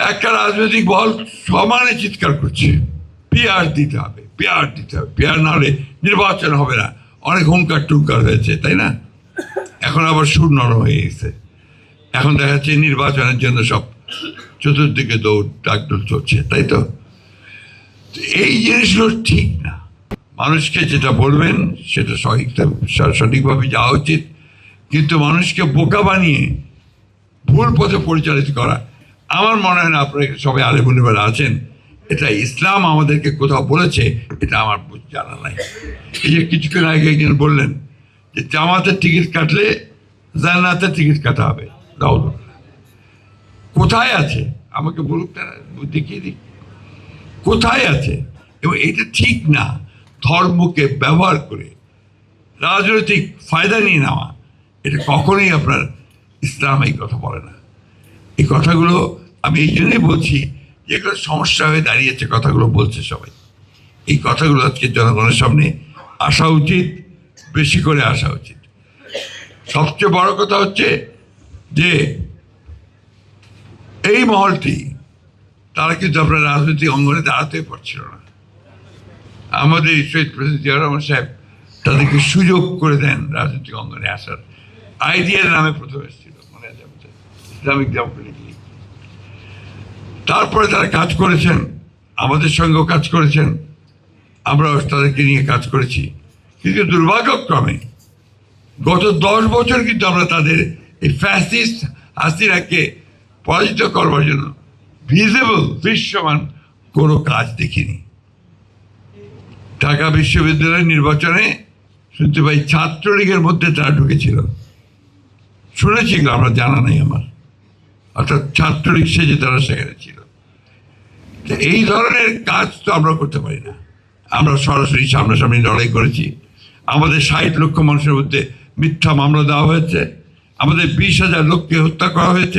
একটা রাজনৈতিক দল সমানে চিৎকার করছে পিআর দিতে হবে, পিআর দিতে হবে, পিআর না হলে নির্বাচন হবে না। অনেক হুঙ্কার টুঙ্কার হয়েছে, তাই না? এখন আবার সুর নরম হয়ে গেছে। এখন দেখা যাচ্ছে নির্বাচনের জন্য সব চতুর্দিকে দৌড় ডাকডোল চলছে, তাই তো? এই জিনিসগুলো ঠিক না। মানুষকে যেটা বলবেন সেটা সঠিকভাবে যাওয়া উচিত, কিন্তু মানুষকে বোকা বানিয়ে ভুল পথে পরিচালিত করা আমার মনে হয় না। আপনারা সবাই আলেমুলিমার আছেন, এটা ইসলাম আমাদেরকে কোথাও বলেছে, এটা আমার জানা নাই। এই যে কিছুক্ষণ আগে একজন বললেন যে জামাতের টিকিট কাটলে জান্নাতের টিকিট কাটা হবে, কোথায় আছে আমাকে বলুক, তারা দেখিয়ে দিক কোথায় আছে। এবং এটা ঠিক না, ধর্মকে ব্যবহার করে রাজনৈতিক ফায়দা নিয়ে নেওয়া, এটা কখনোই আপনার ইসলাম এই কথা বলে না। এই কথাগুলো আমি এই জন্যই বলছি, যেগুলো সমস্যা হয়ে দাঁড়িয়েছে কথাগুলো বলছে সবাই। এই কথাগুলো আজকে জনগণের সামনে আসা উচিত, বেশি করে আসা উচিত। সবচেয়ে বড় কথা হচ্ছে যে এই মহলটি তারা কিন্তু আপনার রাজনৈতিক অঙ্গনে দাঁড়াতেই পারছিল না। আমাদের শহীদ প্রেসিডেন্ট জিয়া রহমান সাহেব তাদেরকে সুযোগ করে দেন রাজনৈতিক অঙ্গনে আসার। আইডিয়ার নামে প্রথমে এসেছিল, মনে আছে ইসলামিক ডেমোক্রেটিক লীগ। তারপরে তারা কাজ করেছেন, আমাদের সঙ্গেও কাজ করেছেন, আমরাও তাদেরকে নিয়ে কাজ করেছি। কিন্তু দুর্ভাগ্যক্রমে গত 10 বছর কিন্তু আমরা তাদের এই ফ্যাসিস্ট হাসিনাকে পরাজিত করবার জন্য ভিজিবল দৃশ্যমান কোনো কাজ দেখিনি। ঢাকা বিশ্ববিদ্যালয়ের নির্বাচনে শুনতে পাই ছাত্রলীগের মধ্যে তারা ঢুকেছিল, শুনেছি, আমরা জানা নেই আমার, অর্থাৎ ছাত্রলীগ সেজে তারা সেখানে ছিল। এই ধরনের কাজ তো আমরা করতে পারি না। আমরা সরাসরি সামনাসামনি লড়াই করেছি। আমাদের 60 লক্ষ মানুষের মধ্যে মিথ্যা মামলা দেওয়া হয়েছে, আমাদের 20,000 লোককে হত্যা করা হয়েছে।